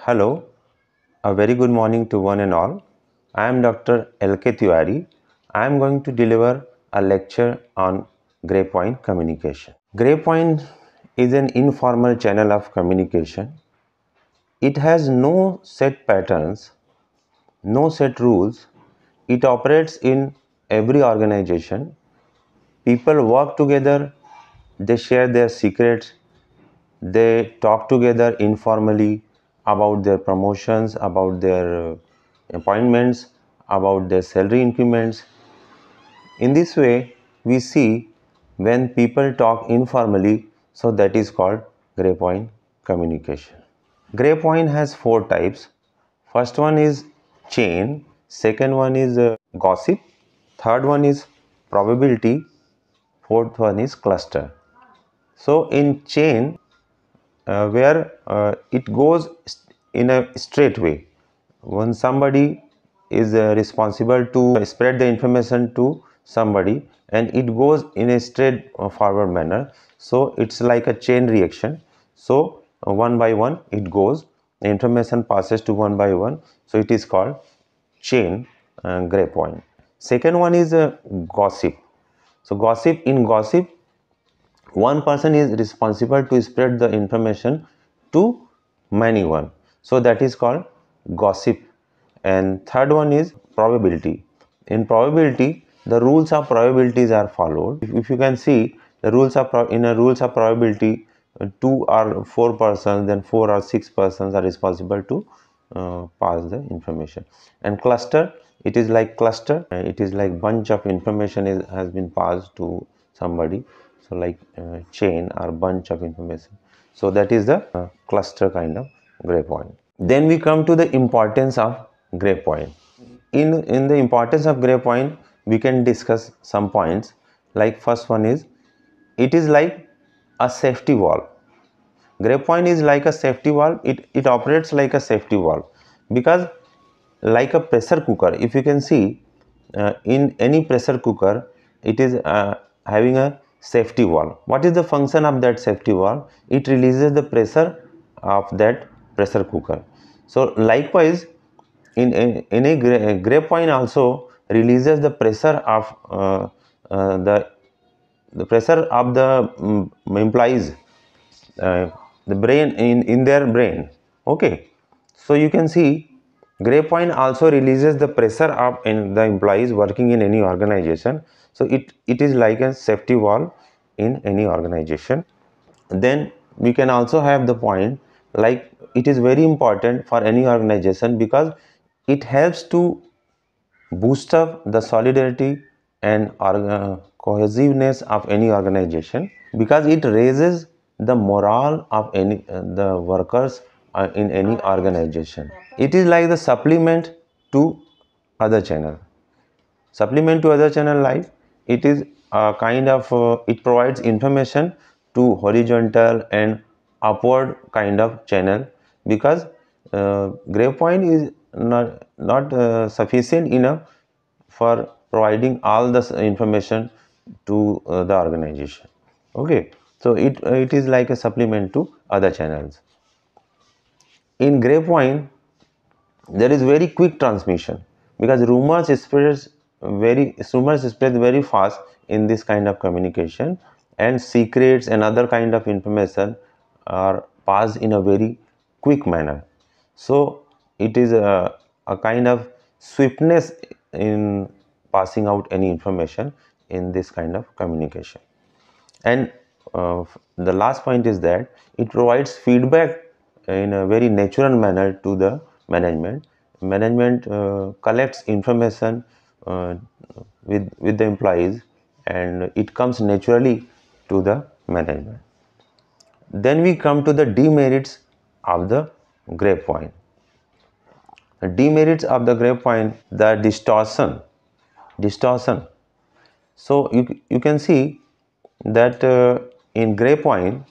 Hello, a very good morning to one and all. I am Dr. L.K. Tiwari. I am going to deliver a lecture on Grey Point communication. Grey Point is an informal channel of communication. It has no set patterns, no set rules. It operates in every organization. People work together, they share their secrets, they talk together informally about their promotions, about their appointments, about their salary increments. In this way, we see when people talk informally, so that is called Grey Point communication. Grey Point has four types. First one is chain, second one is gossip, third one is probability, fourth one is cluster. So in chain, where it goes in a straight way. When somebody is responsible to spread the information to somebody and it goes in a straight forward manner, so it's like a chain reaction. So one by one it goes, the information passes to one by one, so it is called chain Grey Point. Second one is gossip. So in gossip, one person is responsible to spread the information to many one, so that is called gossip. And third one is probability. In probability, the rules of probabilities are followed. If you can see the rules of rules of probability, 2 or 4 persons, then 4 or 6 persons are responsible to pass the information. And cluster, it is like cluster, it is like bunch of information has been passed to somebody, so like chain or bunch of information, so that is the cluster kind of Grey Point. Then we come to the importance of Grey Point. In the importance of Grey Point, we can discuss some points. Like first one is, it is like a safety valve. Grey Point is like a safety valve. It operates like a safety valve, because like a pressure cooker, if you can see in any pressure cooker, it is having a safety valve. What is the function of that safety valve? It releases the pressure of that pressure cooker. So likewise, in a Grey Point also releases the pressure of the pressure of the implies the brain in their brain. Okay, so you can see Grey Point also releases the pressure of in the employees working in any organization. So it is like a safety valve in any organization. Then we can also have the point, like it is very important for any organization because it helps to boost up the solidarity and cohesiveness of any organization, because it raises the morale of any the workers in any organization. It is like the supplement to other channel. Supplement to other channel, like it is a kind of it provides information to horizontal and upward kind of channel, because Grey Point is not sufficient enough for providing all the information to the organization. Okay, so it is like a supplement to other channels. In Grey Point, there is very quick transmission, because rumors spread very fast in this kind of communication, and secrets and other kind of information are passed in a very quick manner. So it is a kind of swiftness in passing out any information in this kind of communication. And the last point is that it provides feedback in a very natural manner to the management collects information with the employees, and it comes naturally to the management. Then we come to the demerits of the Grey Point. The demerits of the Grey Point, the distortion. So you can see that in Grey Point,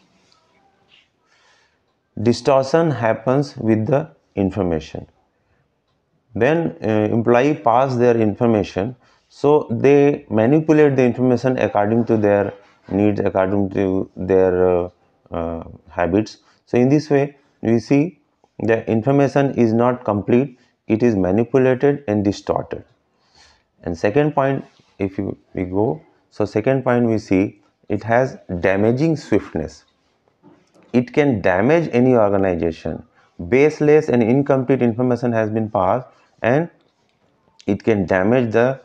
distortion happens with the information. When employee pass their information, so they manipulate the information according to their needs, according to their habits. So in this way, we see the information is not complete, it is manipulated and distorted. And second point, if we go, so second point we see it has damaging swiftness. It can damage any organization. Baseless and incomplete information has been passed, and it can damage the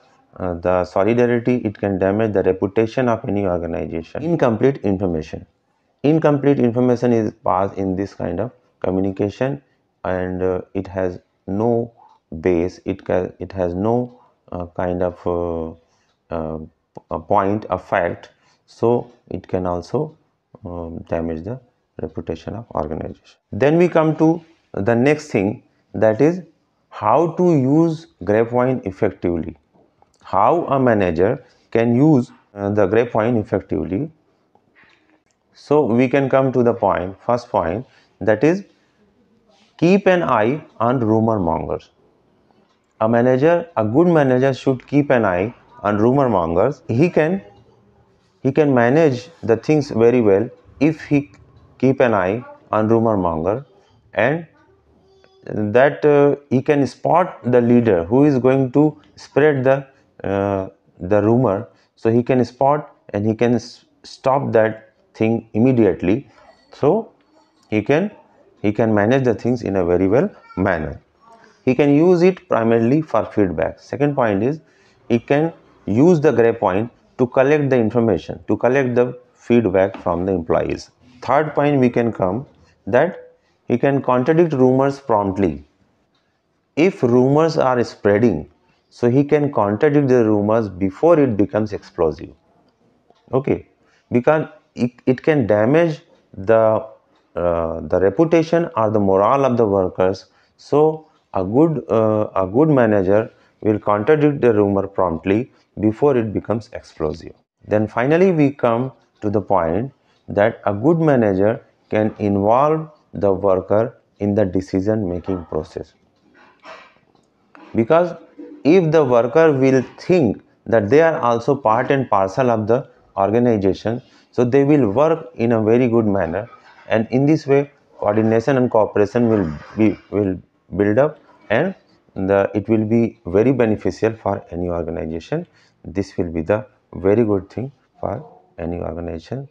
solidarity, it can damage the reputation of any organization. Incomplete information is passed in this kind of communication, and it has no base, it has no kind of a point, a fact, so it can also damage the reputation of organization. Then we come to the next thing, that is how to use Grapevine effectively. How a manager can use the Grapevine effectively. So we can come to the point, first point, that is keep an eye on rumor mongers. A good manager should keep an eye on rumor mongers. He can manage the things very well if he keep an eye on rumor monger, and that he can spot the leader who is going to spread the rumor, so he can spot and he can stop that thing immediately, so he can manage the things in a very well manner. He can use it primarily for feedback. Second point is he can use the Grapevine to collect the information, to collect the feedback from the employees. Third point we can come, that he can contradict rumors promptly. If rumors are spreading, so he can contradict the rumors before it becomes explosive. Okay, because it can damage the reputation or the morale of the workers. So a good manager will contradict the rumor promptly before it becomes explosive. Then finally we come to the point that a good manager can involve the worker in the decision making process, because if the worker will think that they are also part and parcel of the organization, so they will work in a very good manner, and in this way coordination and cooperation will build up, and it will be very beneficial for any organization. This will be the very good thing for any organization.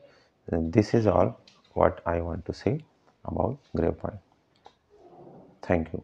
And this is all what I want to say about Grapevine. Thank you.